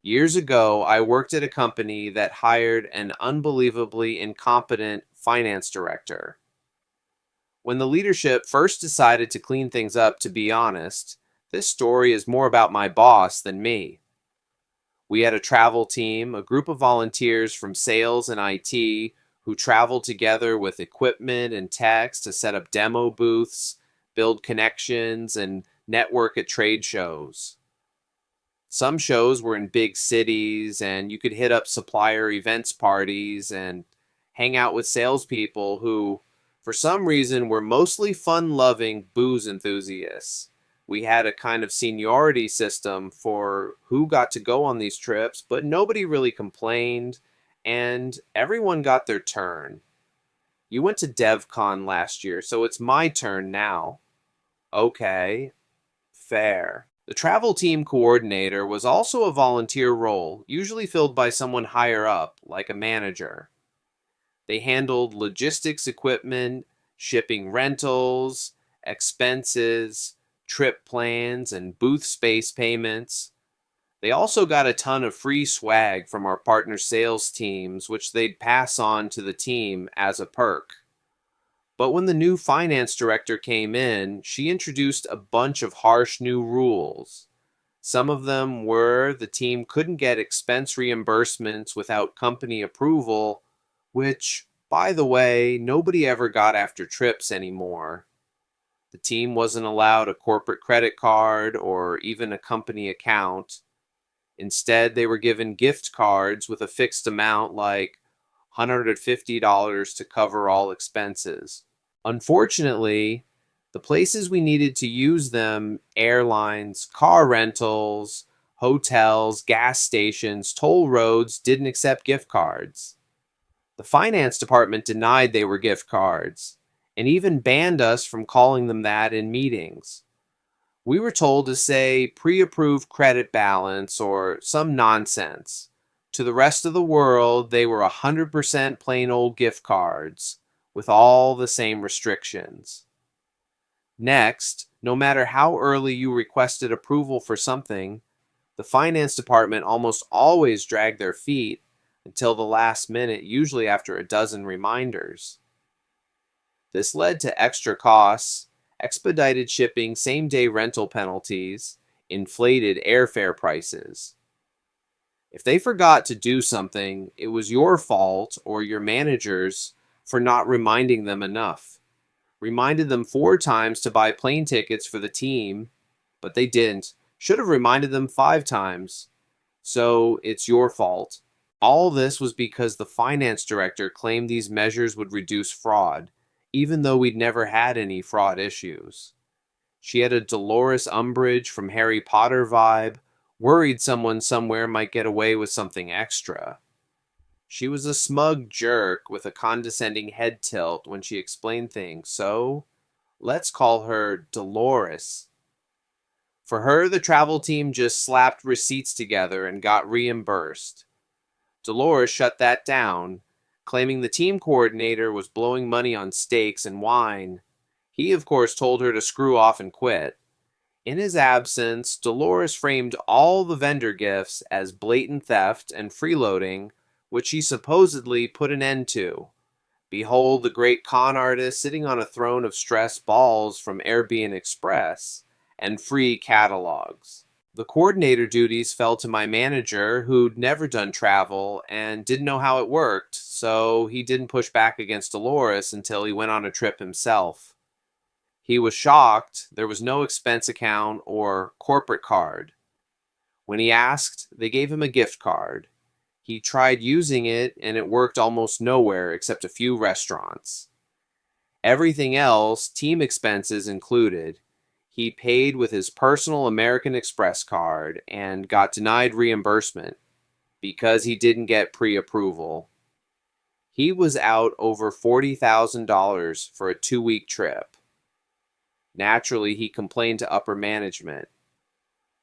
Years ago, I worked at a company that hired an unbelievably incompetent finance director. When the leadership first decided to clean things up, to be honest, this story is more about my boss than me. We had a travel team, a group of volunteers from sales and IT who traveled together with equipment and techs to set up demo booths, build connections, and network at trade shows. Some shows were in big cities, and you could hit up supplier events parties and hang out with salespeople who, for some reason, were mostly fun loving booze enthusiasts. We had a kind of seniority system for who got to go on these trips, but nobody really complained, and everyone got their turn. You went to DevCon last year, so it's my turn now. Okay, fair. The travel team coordinator was also a volunteer role, usually filled by someone higher up, like a manager. They handled logistics equipment, shipping rentals, expenses, trip plans, and booth space payments. They also got a ton of free swag from our partner sales teams, which they'd pass on to the team as a perk. But when the new finance director came in, she introduced a bunch of harsh new rules. Some of them were the team couldn't get expense reimbursements without company approval, which, by the way, nobody ever got after trips anymore. The team wasn't allowed a corporate credit card or even a company account. Instead, they were given gift cards with a fixed amount like $150 to cover all expenses. Unfortunately, the places we needed to use them, airlines, car rentals, hotels, gas stations, toll roads, didn't accept gift cards. The finance department denied they were gift cards and even banned us from calling them that in meetings. We were told to say pre approved credit balance or some nonsense. To the rest of the world, they were 100% plain old gift cards with all the same restrictions. Next, no matter how early you requested approval for something, the finance department almost always dragged their feet until the last minute, usually after a dozen reminders. This led to extra costs, expedited shipping, same day rental penalties, inflated airfare prices. If they forgot to do something, it was your fault or your manager's for not reminding them enough. Reminded them 4 times to buy plane tickets for the team, but they didn't. Should have reminded them 5 times. So it's your fault. All this was because the finance director claimed these measures would reduce fraud, even though we'd never had any fraud issues. She had a Dolores Umbridge from Harry Potter vibe, worried someone somewhere might get away with something extra. She was a smug jerk with a condescending head tilt when she explained things, so let's call her Dolores. For her, the travel team just slapped receipts together and got reimbursed. Dolores shut that down, claiming the team coordinator was blowing money on steaks and wine. He, of course, told her to screw off and quit. In his absence, Dolores framed all the vendor gifts as blatant theft and freeloading, which he supposedly put an end to. Behold the great con artist sitting on a throne of stress balls from Airbnb Express and free catalogs. The coordinator duties fell to my manager, who'd never done travel and didn't know how it worked, so he didn't push back against Dolores until he went on a trip himself. He was shocked there was no expense account or corporate card. When he asked, they gave him a gift card. He tried using it, and it worked almost nowhere except a few restaurants. Everything else, team expenses included, he paid with his personal American Express card and got denied reimbursement because he didn't get pre approval. He was out over $40,000 for a 2 week trip. Naturally, he complained to upper management.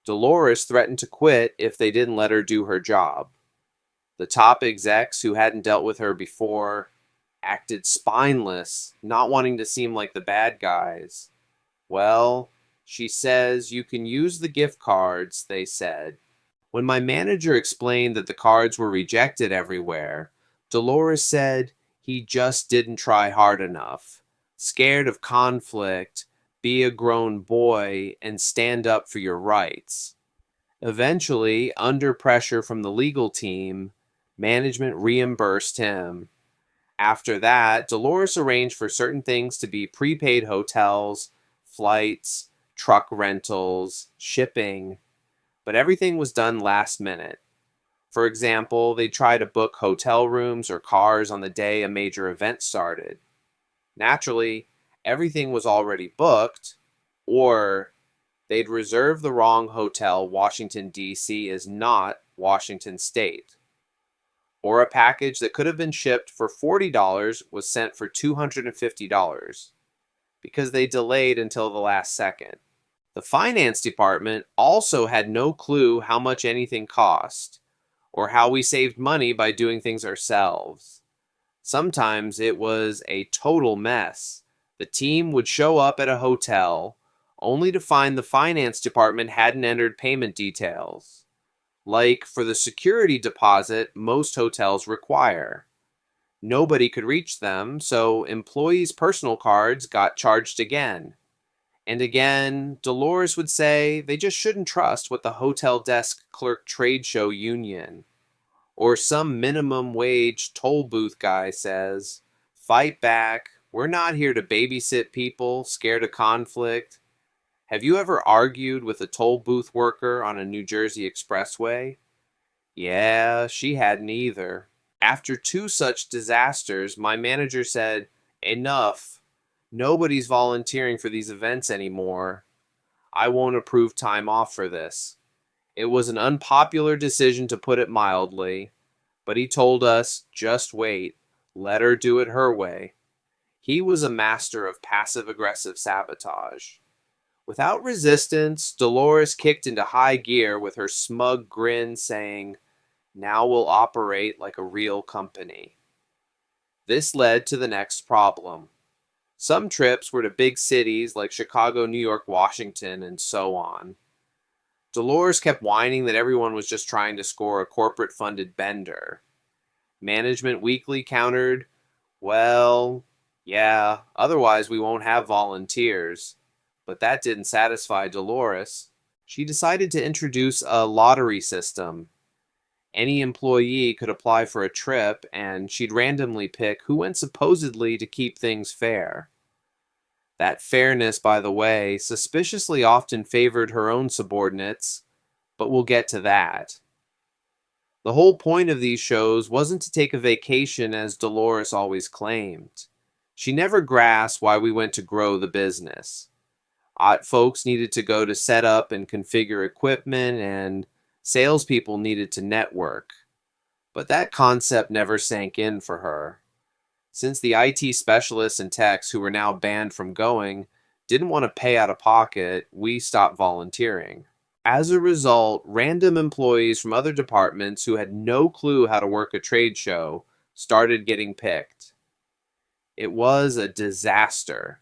Dolores threatened to quit if they didn't let her do her job. The top execs who hadn't dealt with her before acted spineless, not wanting to seem like the bad guys. Well, she says you can use the gift cards, they said. When my manager explained that the cards were rejected everywhere, Dolores said he just didn't try hard enough. Scared of conflict, be a grown boy and stand up for your rights. Eventually, under pressure from the legal team, management reimbursed him. After that, Dolores arranged for certain things to be prepaid hotels, flights, truck rentals, shipping, but everything was done last minute. For example, they'd try to book hotel rooms or cars on the day a major event started. Naturally, everything was already booked, or they'd reserve the wrong hotel. Washington, D.C. is not Washington State. Or a package that could have been shipped for $40 was sent for $250 because they delayed until the last second. The finance department also had no clue how much anything cost or how we saved money by doing things ourselves. Sometimes it was a total mess. The team would show up at a hotel only to find the finance department hadn't entered payment details, like for the security deposit most hotels require. Nobody could reach them, so employees' personal cards got charged again. And again, Dolores would say they just shouldn't trust what the hotel desk clerk trade show union or some minimum wage toll booth guy says. Fight back. We're not here to babysit people scared of conflict. Have you ever argued with a toll booth worker on a New Jersey expressway? Yeah, she hadn't either. After two such disasters, my manager said, "Enough. Nobody's volunteering for these events anymore. I won't approve time off for this." It was an unpopular decision, to put it mildly, but he told us, just wait, let her do it her way. He was a master of passive-aggressive sabotage. Without resistance, Dolores kicked into high gear with her smug grin saying, "Now we'll operate like a real company." This led to the next problem. Some trips were to big cities like Chicago, New York, Washington, and so on. Dolores kept whining that everyone was just trying to score a corporate-funded bender. Management Weekly countered, "Well, yeah, otherwise we won't have volunteers." But that didn't satisfy Dolores. She decided to introduce a lottery system. Any employee could apply for a trip, and she'd randomly pick who went supposedly to keep things fair. That fairness, by the way, suspiciously often favored her own subordinates, but we'll get to that. The whole point of these shows wasn't to take a vacation as Dolores always claimed. She never grasped why we went to grow the business. Folks needed to go to set up and configure equipment, and salespeople needed to network. But that concept never sank in for her. Since the IT specialists and techs who were now banned from going didn't want to pay out of pocket, we stopped volunteering. As a result, random employees from other departments who had no clue how to work a trade show started getting picked. It was a disaster.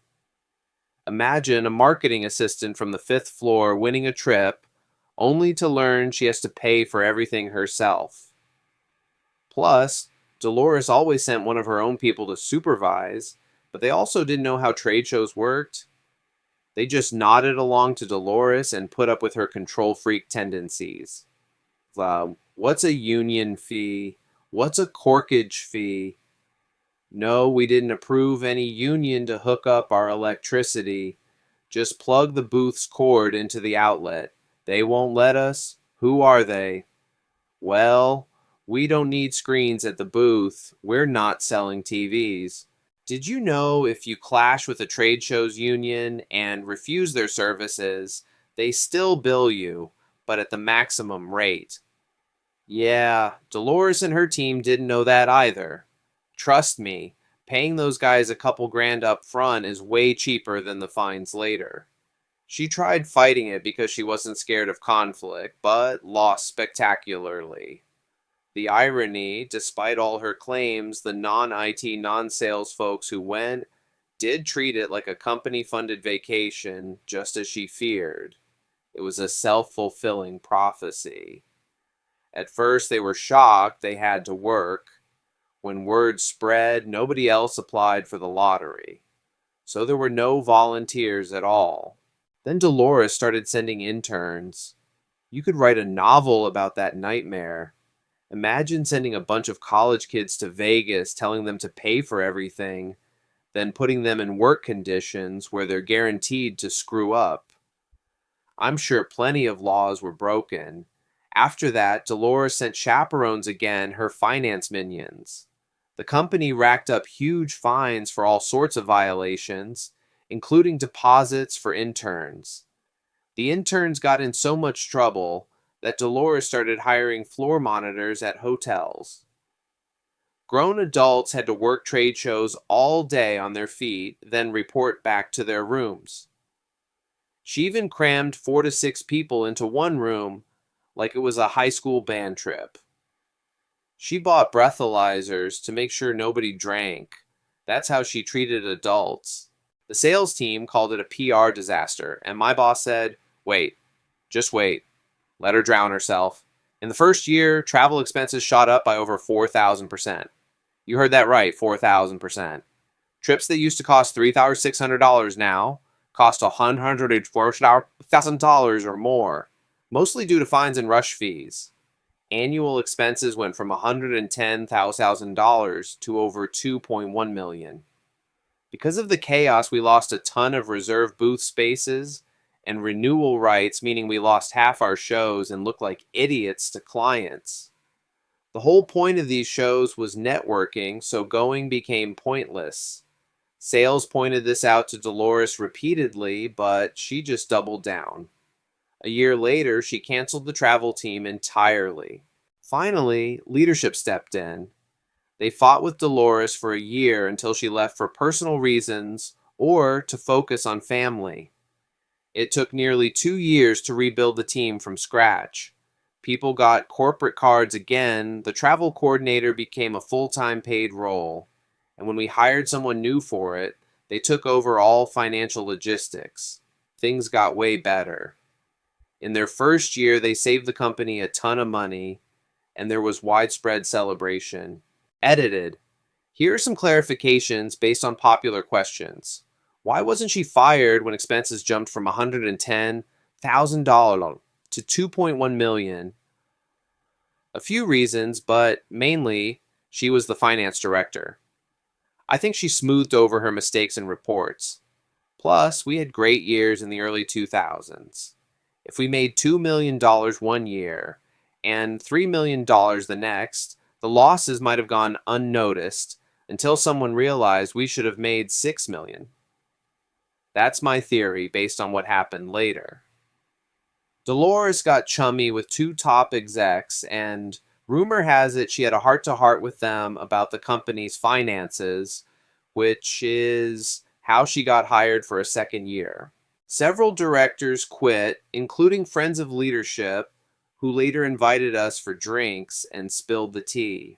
Imagine a marketing assistant from the 5th floor winning a trip, only to learn she has to pay for everything herself. Plus, Dolores always sent one of her own people to supervise, but they also didn't know how trade shows worked. They just nodded along to Dolores and put up with her control freak tendencies. What's a union fee? What's a corkage fee? No, we didn't approve any union to hook up our electricity. Just plug the booth's cord into the outlet. They won't let us? Who are they? Well, we don't need screens at the booth. We're not selling TVs. Did you know if you clash with a trade show's union and refuse their services, they still bill you, but at the maximum rate? Yeah, Dolores and her team didn't know that either. Trust me, paying those guys a couple grand up front is way cheaper than the fines later. She tried fighting it because she wasn't scared of conflict, but lost spectacularly. The irony, despite all her claims, the non-IT, non-sales folks who went did treat it like a company-funded vacation, just as she feared. It was a self-fulfilling prophecy. At first, they were shocked they had to work. When word spread, nobody else applied for the lottery. So there were no volunteers at all. Then Dolores started sending interns. You could write a novel about that nightmare. Imagine sending a bunch of college kids to Vegas, telling them to pay for everything, then putting them in work conditions where they're guaranteed to screw up. I'm sure plenty of laws were broken. After that, Dolores sent chaperones again, her finance minions. The company racked up huge fines for all sorts of violations, including deposits for interns. The interns got in so much trouble that Dolores started hiring floor monitors at hotels. Grown adults had to work trade shows all day on their feet, then report back to their rooms. She even crammed 4 to 6 people into one room like it was a high school band trip. She bought breathalyzers to make sure nobody drank. That's how she treated adults. The sales team called it a PR disaster, and my boss said, "Wait, just wait. Let her drown herself." In the first year, travel expenses shot up by over 4,000%. You heard that right, 4,000%. Trips that used to cost $3,600 now cost $104,000 or more, mostly due to fines and rush fees. Annual expenses went from $110,000 to over $2.1 million. Because of the chaos, we lost a ton of reserved booth spaces and renewal rights, meaning we lost half our shows and looked like idiots to clients. The whole point of these shows was networking, so going became pointless. Sales pointed this out to Dolores repeatedly, but she just doubled down. A year later, she canceled the travel team entirely. Finally, leadership stepped in. They fought with Dolores for a year until she left for personal reasons or to focus on family. It took nearly 2 years to rebuild the team from scratch. People got corporate cards again, the travel coordinator became a full-time paid role, and when we hired someone new for it, they took over all financial logistics. Things got way better. In their first year, they saved the company a ton of money, and there was widespread celebration. Edited. Here are some clarifications based on popular questions. Why wasn't she fired when expenses jumped from $110,000 to $2.1 million? A few reasons, but mainly, she was the finance director. I think she smoothed over her mistakes in reports. Plus, we had great years in the early 2000s. If we made $2 million one year and $3 million the next, the losses might have gone unnoticed until someone realized we should have made $6 million. That's my theory based on what happened later. Dolores got chummy with 2 top execs, and rumor has it she had a heart-to-heart with them about the company's finances, which is how she got hired for a second year. Several directors quit, including friends of leadership, who later invited us for drinks and spilled the tea.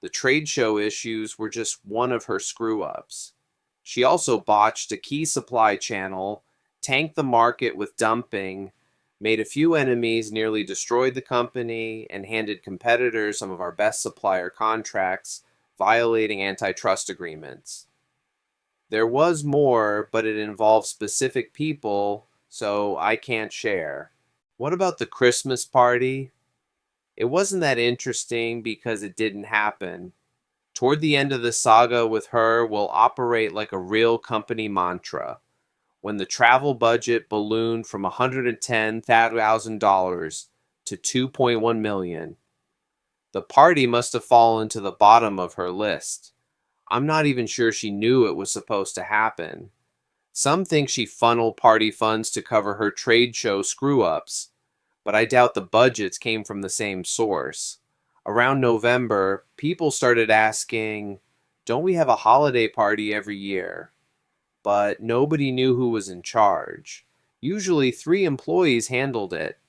The trade show issues were just one of her screw-ups. She also botched a key supply channel, tanked the market with dumping, made a few enemies, nearly destroyed the company, and handed competitors some of our best supplier contracts, violating antitrust agreements. There was more, but it involved specific people, so I can't share. What about the Christmas party? It wasn't that interesting because it didn't happen. Toward the end of the saga with her, we'll operate like a real company mantra. When the travel budget ballooned from $110,000 to $2.1 million, the party must have fallen to the bottom of her list. I'm not even sure she knew it was supposed to happen. Some think she funneled party funds to cover her trade show screw-ups, but I doubt the budgets came from the same source. Around November, people started asking, "Don't we have a holiday party every year?" But nobody knew who was in charge. Usually 3 employees handled it,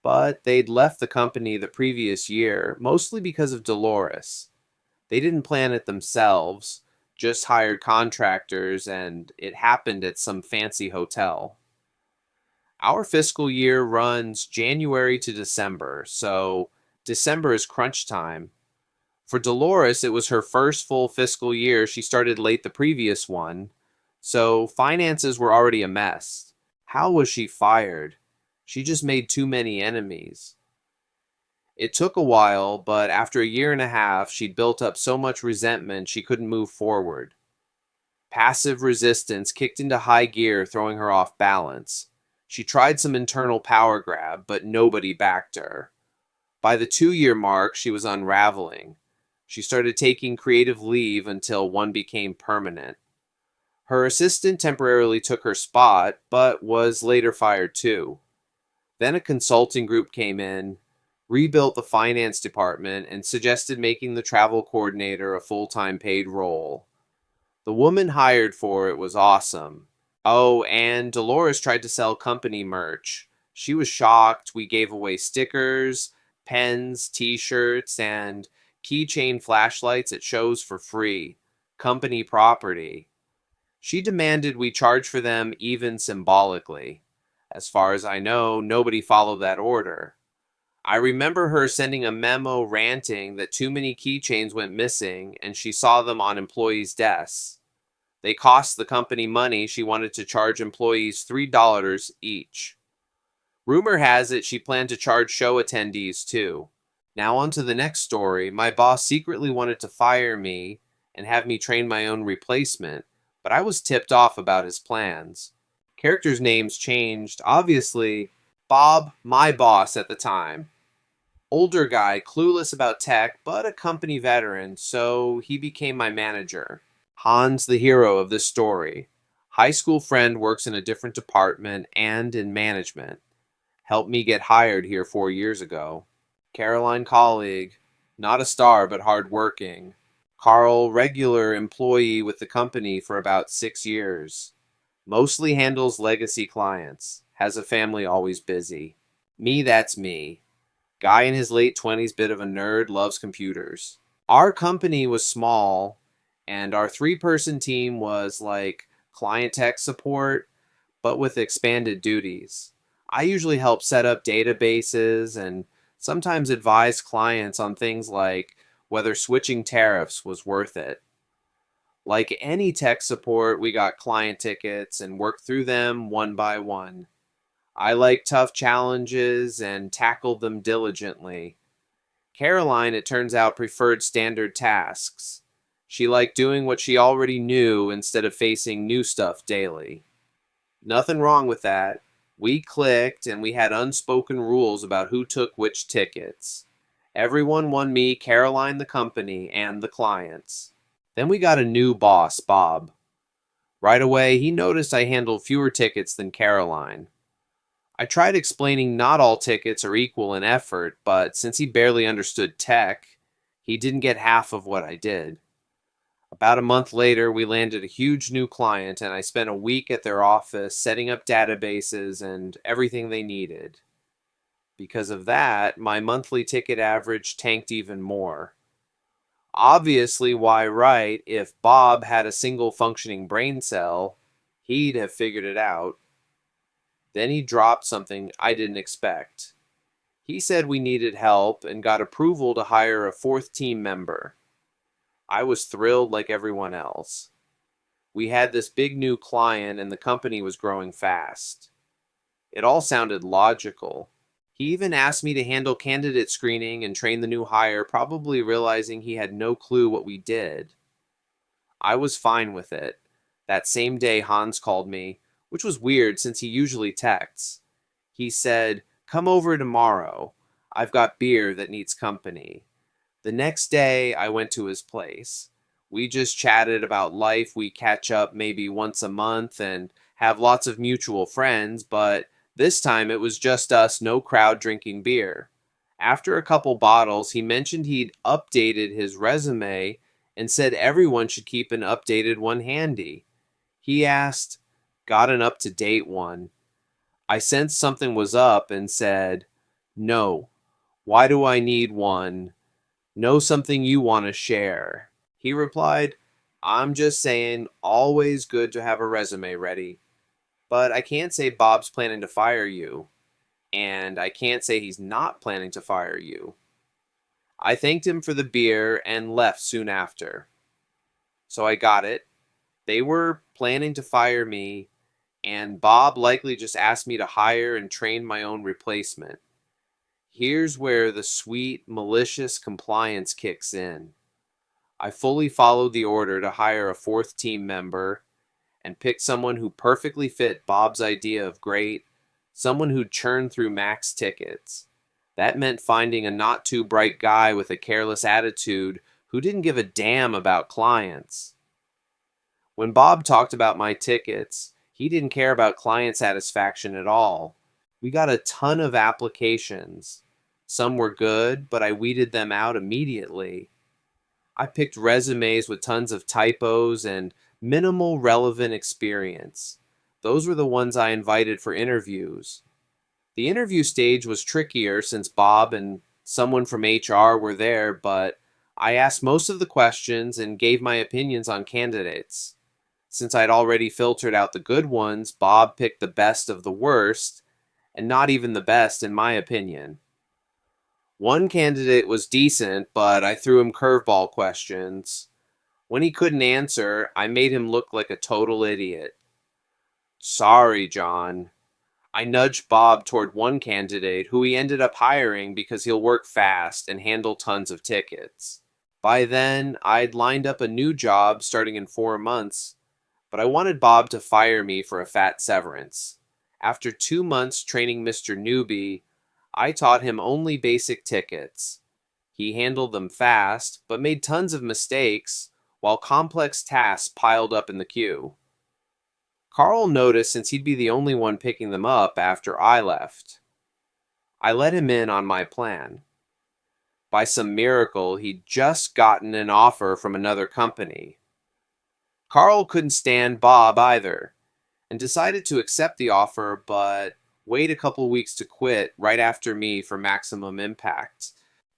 but they'd left the company the previous year, mostly because of Dolores. They didn't plan it themselves, just hired contractors, and it happened at some fancy hotel. Our fiscal year runs January to December, so December is crunch time. For Dolores, it was her first full fiscal year. She started late the previous one, so finances were already a mess. How was she fired? She just made too many enemies. It took a while, but after a year and a half, she'd built up so much resentment she couldn't move forward. Passive resistance kicked into high gear, throwing her off balance. She tried some internal power grab, but nobody backed her. By the 2 year mark, she was unraveling. She started taking creative leave until one became permanent. Her assistant temporarily took her spot, but was later fired too. Then a consulting group came in, rebuilt the finance department, and suggested making the travel coordinator a full-time paid role. The woman hired for it was awesome. Oh, and Dolores tried to sell company merch. She was shocked. We gave away stickers, pens, t-shirts, and keychain flashlights at shows for free. Company property. She demanded we charge for them even symbolically. As far as I know, nobody followed that order. I remember her sending a memo ranting that too many keychains went missing and she saw them on employees' desks. They cost the company money. She wanted to charge employees $3 each. Rumor has it she planned to charge show attendees too. Now on to the next story. My boss secretly wanted to fire me and have me train my own replacement, but I was tipped off about his plans. Characters' names changed. Obviously, Bob, my boss at the time. Older guy, clueless about tech, but a company veteran, so he became my manager. Hans, the hero of this story. High school friend, works in a different department and in management. Helped me get hired here 4 years ago. Caroline, colleague. Not a star, but hardworking. Carl, regular employee with the company for about 6 years. Mostly handles legacy clients. Has a family, always busy. Me, that's me. Guy in his late 20s, bit of a nerd, loves computers. Our company was small, and our 3-person team was like client tech support, but with expanded duties. I usually help set up databases and sometimes advise clients on things like whether switching tariffs was worth it. Like any tech support, we got client tickets and worked through them one by one. I like tough challenges and tackled them diligently. Caroline, it turns out, preferred standard tasks. She liked doing what she already knew instead of facing new stuff daily. Nothing wrong with that. We clicked and we had unspoken rules about who took which tickets. Everyone won me, Caroline, the company, and the clients. Then we got a new boss, Bob. Right away, he noticed I handled fewer tickets than Caroline. I tried explaining not all tickets are equal in effort, but since he barely understood tech, he didn't get half of what I did. About a month later, we landed a huge new client, and I spent a week at their office setting up databases and everything they needed. Because of that, my monthly ticket average tanked even more. Obviously, why right, if Bob had a single functioning brain cell, he'd have figured it out. Then he dropped something I didn't expect. He said we needed help and got approval to hire a 4th team member. I was thrilled like everyone else. We had this big new client and the company was growing fast. It all sounded logical. He even asked me to handle candidate screening and train the new hire, probably realizing he had no clue what we did. I was fine with it. That same day, Hans called me, which was weird since he usually texts. He said, "Come over tomorrow. I've got beer that needs company." The next day, I went to his place. We just chatted about life. We catch up maybe once a month and have lots of mutual friends, but this time it was just us, no crowd drinking beer. After a couple bottles, he mentioned he'd updated his resume and said everyone should keep an updated one handy. He asked, "Got an up-to-date one?" I sensed something was up and said, "No. Why do I need one? Know something you want to share?" He replied, "I'm just saying, always good to have a resume ready." But I can't say Bob's planning to fire you, and I can't say he's not planning to fire you. I thanked him for the beer and left soon after. So I got it. They were planning to fire me, and Bob likely just asked me to hire and train my own replacement. Here's where the sweet, malicious compliance kicks in. I fully followed the order to hire a fourth team member and picked someone who perfectly fit Bob's idea of great, someone who'd churn through max tickets. That meant finding a not too bright guy with a careless attitude who didn't give a damn about clients. When Bob talked about my tickets, he didn't care about client satisfaction at all. We got a ton of applications. Some were good, but I weeded them out immediately. I picked resumes with tons of typos and minimal relevant experience. Those were the ones I invited for interviews. The interview stage was trickier since Bob and someone from HR were there, but I asked most of the questions and gave my opinions on candidates. Since I'd already filtered out the good ones, Bob picked the best of the worst, and not even the best in my opinion. One candidate was decent, but I threw him curveball questions. When he couldn't answer, I made him look like a total idiot. Sorry, John. I nudged Bob toward one candidate who he ended up hiring because he'll work fast and handle tons of tickets. By then, I'd lined up a new job starting in 4 months, but I wanted Bob to fire me for a fat severance. After 2 months training Mr. Newbie, I taught him only basic tickets. He handled them fast, but made tons of mistakes, while complex tasks piled up in the queue. Carl noticed since he'd be the only one picking them up after I left. I let him in on my plan. By some miracle, he'd just gotten an offer from another company. Carl couldn't stand Bob either, and decided to accept the offer, but wait a couple weeks to quit right after me for maximum impact.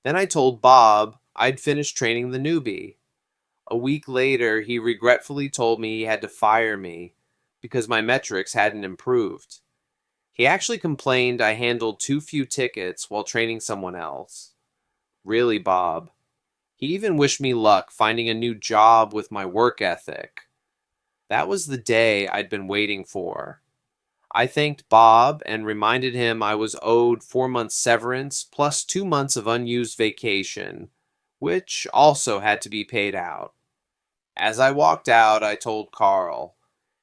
Then I told Bob I'd finished training the newbie. A week later, he regretfully told me he had to fire me because my metrics hadn't improved. He actually complained I handled too few tickets while training someone else. Really, Bob. He even wished me luck finding a new job with my work ethic. That was the day I'd been waiting for. I thanked Bob and reminded him I was owed 4 months severance plus 2 months of unused vacation, which also had to be paid out. As I walked out, I told Carl.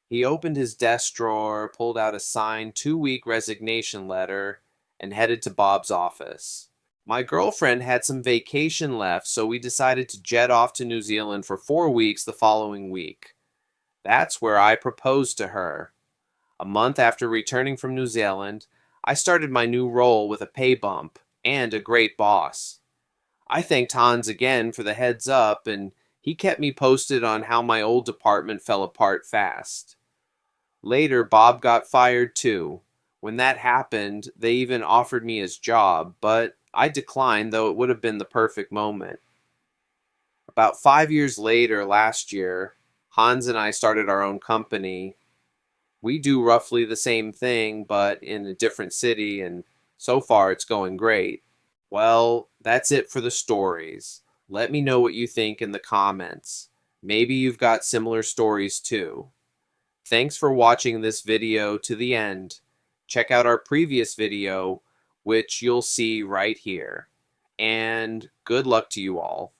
He opened his desk drawer, pulled out a signed 2-week resignation letter, and headed to Bob's office. My girlfriend had some vacation left, so we decided to jet off to New Zealand for 4 weeks the following week. That's where I proposed to her. A month after returning from New Zealand, I started my new role with a pay bump and a great boss. I thanked Hans again for the heads up, and he kept me posted on how my old department fell apart fast. Later, Bob got fired too. When that happened, they even offered me his job, but I declined, though it would have been the perfect moment. About 5 years later, last year, Hans and I started our own company. We do roughly the same thing, but in a different city, and so far it's going great. Well, that's it for the stories. Let me know what you think in the comments. Maybe you've got similar stories too. Thanks for watching this video to the end. Check out our previous video, which you'll see right here. And good luck to you all.